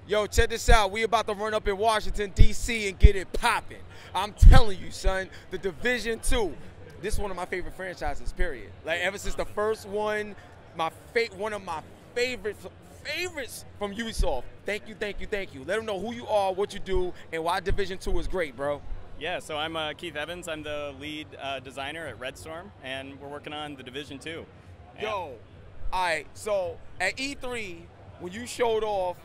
Yo, check this out. We about to run up in Washington, D.C. and get it popping. I'm telling you, son, the Division 2. This is one of my favorite franchises, period. Like, ever since the first one, one of my favorites from Ubisoft. Thank you, thank you, thank you. Let them know who you are, what you do, and why Division 2 is great, bro. Yeah, so I'm Keith Evans. I'm the lead designer at Red Storm, and we're working on the Division 2. Yo, all right, so at E3, when you showed off,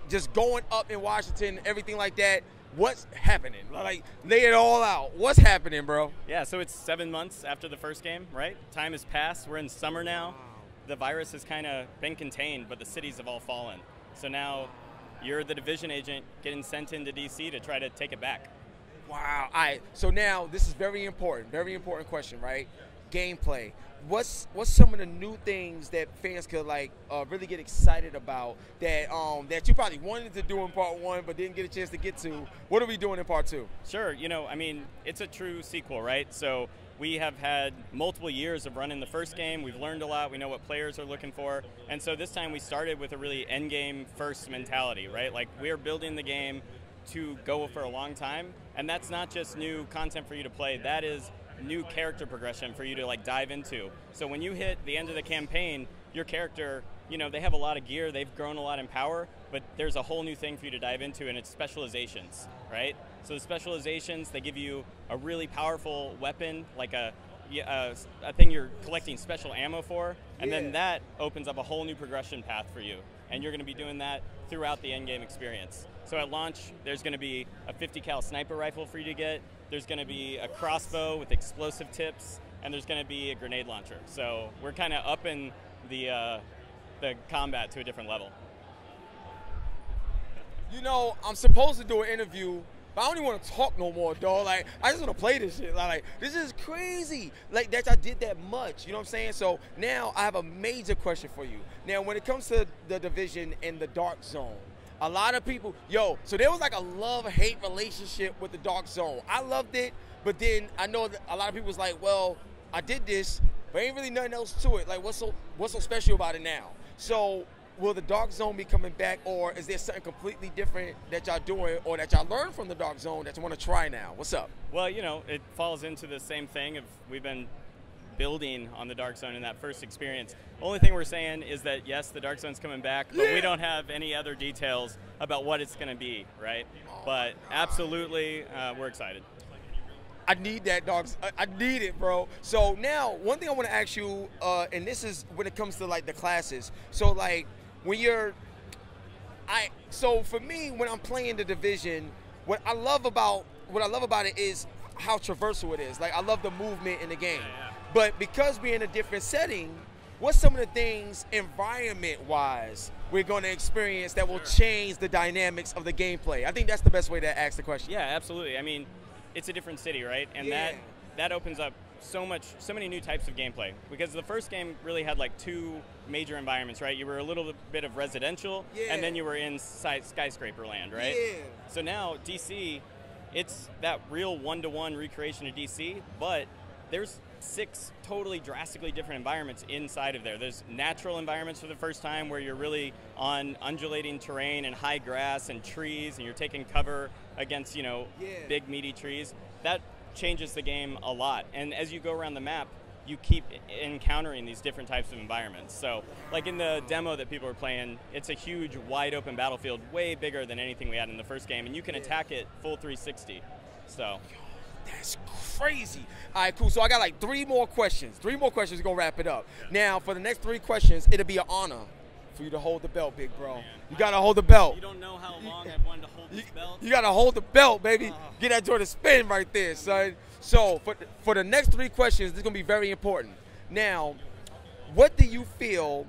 just going up in Washington, everything like that, what's happening? Like, lay it all out. What's happening, bro? Yeah, so it's 7 months after the first game, right? Time has passed. We're in summer now. Wow. The virus has kind of been contained, but the cities have all fallen. So now you're the Division agent getting sent into DC to try to take it back. Wow. All right, so now this is very important question, right? Gameplay. What's some of the new things that fans could really get excited about that you probably wanted to do in part 1 but didn't get a chance to get to? What are we doing in part 2? Sure, I mean, it's a true sequel, right? So we have had multiple years of running the first game. We've learned a lot. We know what players are looking for. And so this time we started with a really endgame first mentality, right? Like, we're building the game to go for a long time. And that's not just new content for you to play. That is new character progression for you to dive into. So when you hit the end of the campaign, your character, they have a lot of gear, they've grown a lot in power, but there's a whole new thing for you to dive into, and it's specializations, right? So the specializations, they give you a really powerful weapon, like a thing you're collecting special ammo for, and then that opens up a whole new progression path for you. And you're going to be doing that throughout the endgame experience. So at launch, there's going to be a 50 cal sniper rifle for you to get. There's going to be a crossbow with explosive tips, and there's going to be a grenade launcher. So we're kind of upping the combat to a different level. I'm supposed to do an interview, but I don't even want to talk no more, dog. Like, I just want to play this shit. Like, this is crazy. Like, that I did that much. You know what I'm saying? So now I have a major question for you. Now, when it comes to the Division and the Dark Zone, a lot of people, so there was like a love-hate relationship with the Dark Zone. I loved it, but then I know that a lot of people was like, well, I did this, but ain't really nothing else to it. Like, what's so special about it now? So will the Dark Zone be coming back, or is there something completely different that y'all doing or that y'all learned from the Dark Zone that you want to try now? What's up? Well, it falls into the same thing of we've been building on the Dark Zone in that first experience. Only thing we're saying is that, yes, the Dark Zone's coming back, but we don't have any other details about what it's going to be, right? But absolutely, we're excited. I need that, dogs. I need it, bro. So now, one thing I want to ask you, and this is when it comes to the classes. So when so for me, when I'm playing the Division, what I love about it is how traversal it is. Like, I love the movement in the game. But because we're in a different setting, what's some of the things environment-wise we're going to experience that will change the dynamics of the gameplay? I think that's the best way to ask the question. Yeah, absolutely. I mean, it's a different city, right? And that opens up so many new types of gameplay. Because the first game really had 2 major environments, right? You were a little bit of residential, and then you were in skyscraper land, right? Yeah. So now DC, it's that real one-to-one recreation of DC, but there's 6 totally drastically different environments inside of there. There's natural environments for the first time where you're really on undulating terrain and high grass and trees, and you're taking cover against, big meaty trees. That changes the game a lot. And as you go around the map, you keep encountering these different types of environments. So, like in the demo that people are playing, it's a huge, wide open battlefield, way bigger than anything we had in the first game, and you can attack it full 360. So. That's crazy. All right, cool. So I got 3 more questions. 3 more questions to go wrap it up. Now, for the next 3 questions, it'll be an honor for you to hold the belt, big bro. Man, you got to hold the belt. You don't know how long I've wanted to hold this belt. You got to hold the belt, baby. Get that joint to spin right there, son. So for the next 3 questions, this is going to be very important. Now, what do you feel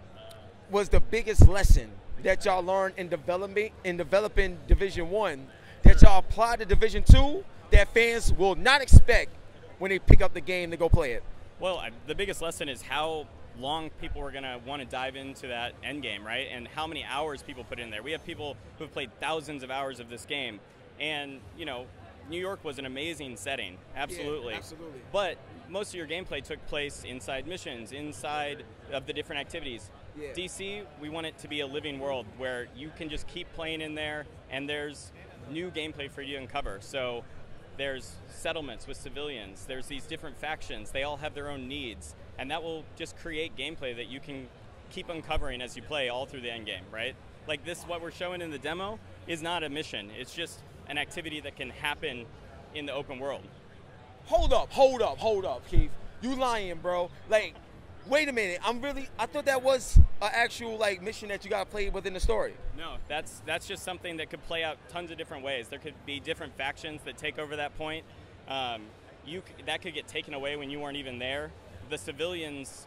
was the biggest lesson that y'all learned in developing Division 1 that y'all applied to Division 2 that fans will not expect when they pick up the game to go play it? Well, the biggest lesson is how long people are going to want to dive into that end game, right? And how many hours people put in there. We have people who have played thousands of hours of this game. And, New York was an amazing setting, absolutely. Yeah, absolutely. But most of your gameplay took place inside missions, inside of the different activities. Yeah. DC, we want it to be a living world where you can just keep playing in there, and there's new gameplay for you to uncover. So there's settlements with civilians, there's these different factions, they all have their own needs, and that will just create gameplay that you can keep uncovering as you play all through the end game, right? Like this, what we're showing in the demo is not a mission, it's just an activity that can happen in the open world. Hold up, Keith. You lying, bro. Like, wait a minute. I thought that was an actual, like, mission that you got to play within the story. No, that's just something that could play out tons of different ways. There could be different factions that take over that point. That could get taken away when you weren't even there. The civilians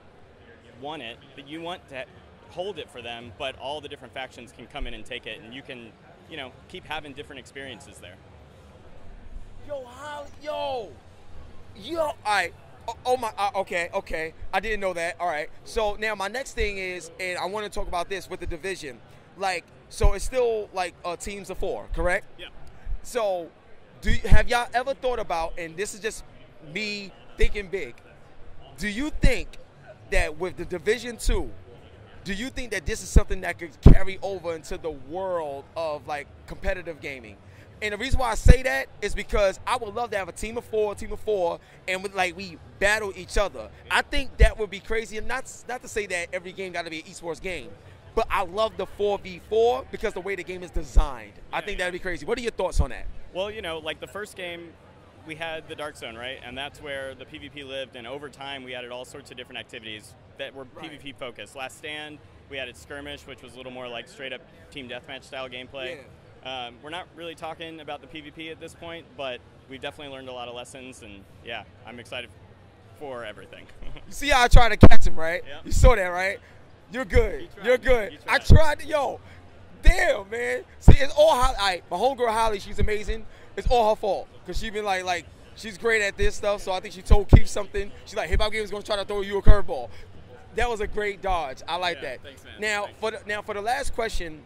want it, but you want to hold it for them, but all the different factions can come in and take it, and you can, you know, keep having different experiences there. All right. Okay. I didn't know that. All right. So now my next thing is, and I want to talk about this with the division. Like, so it's still like teams of 4, correct? Yeah. So, have y'all ever thought about, and this is just me thinking big, do you think that with the Division 2, do you think that this is something that could carry over into the world of like competitive gaming? And the reason why I say that is because I would love to have a team of 4, and we battle each other. I think that would be crazy, and not to say that every game got to be an esports game, but I love the 4v4 because the way the game is designed. I think that would be crazy. What are your thoughts on that? Well, you know, like the first game, we had the Dark Zone, right? And that's where the PvP lived, and over time we added all sorts of different activities that were PvP focused. Last Stand, we added Skirmish, which was a little more like straight up team deathmatch style gameplay. Yeah. We're not really talking about the PvP at this point, but we've definitely learned a lot of lessons, and yeah, I'm excited for everything. You see how I tried to catch him, right? Yeah. You saw that, right? You're good. You're good. You I tried to, damn, man. See, it's all Holly. My homegirl Holly, she's amazing. It's all her fault, because she's been like, she's great at this stuff, so I think she told Keith something. She's like, HipHopGamer is going to try to throw you a curveball. That was a great dodge. I like that. Thanks, man. Now, for the last question,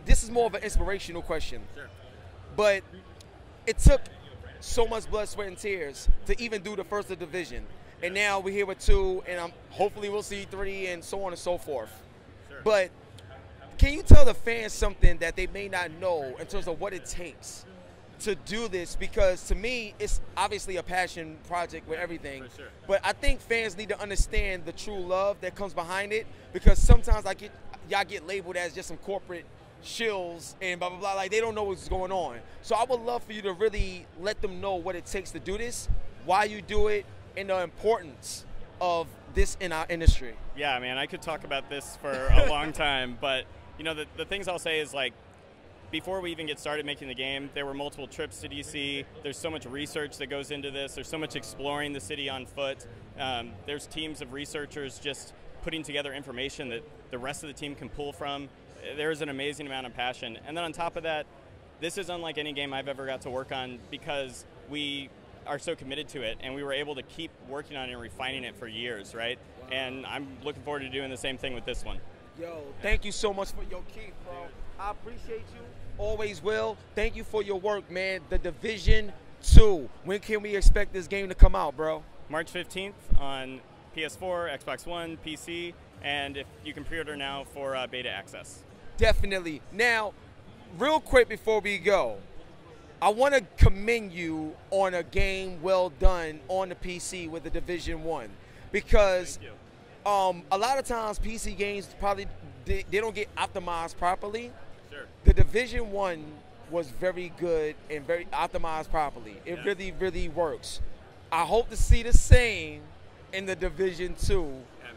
this is more of an inspirational question. Sure. But it took so much blood, sweat, and tears to even do the first division. And now we're here with 2, and hopefully we'll see 3, and so on and so forth. Sure. But can you tell the fans something that they may not know in terms of what it takes to do this? Because to me, it's obviously a passion project with everything. For sure. But I think fans need to understand the true love that comes behind it, because sometimes y'all get labeled as just some corporate shills and blah, blah, blah. Like, they don't know what's going on. So I would love for you to really let them know what it takes to do this, why you do it, and the importance of this in our industry. Yeah, man, I could talk about this for a long time, but you know, the things I'll say is, like, before we even get started making the game, there were multiple trips to DC. There's so much research that goes into this. There's so much exploring the city on foot. There's teams of researchers just putting together information that the rest of the team can pull from. There's an amazing amount of passion. And then on top of that, this is unlike any game I've ever got to work on, because we are so committed to it, and we were able to keep working on it and refining it for years, right? Wow. And I'm looking forward to doing the same thing with this one. Yo, thank you so much for your Keith, bro. I appreciate you. Always will. Thank you for your work, man. The Division 2. When can we expect this game to come out, bro? March 15th on PS4, Xbox One, PC, and if you can pre-order now for beta access. Definitely. Now, real quick before we go, I want to commend you on a game well done on the PC with the Division 1, because a lot of times PC games probably they don't get optimized properly. Sure. The Division 1 was very good and very optimized properly. It really, really works. I hope to see the same in the Division 2,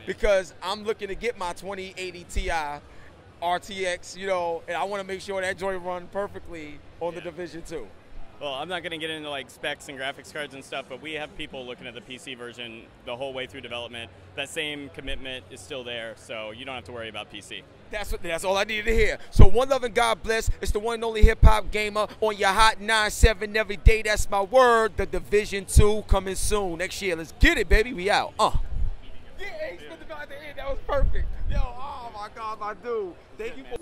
because I'm looking to get my 2080 Ti RTX, you know, and I want to make sure that joint run perfectly on the Division 2. Well, I'm not going to get into like specs and graphics cards and stuff, but we have people looking at the PC version the whole way through development. That same commitment is still there, so you don't have to worry about PC. That's all I needed to hear. So one love and God bless. It's the one and only hip-hop-gamer on your Hot 97 every day. That's my word. The Division 2 coming soon next year. Let's get it, baby. We out. Yeah, he spent the at the end. That was perfect. Yo, oh my God, my dude. Thank you for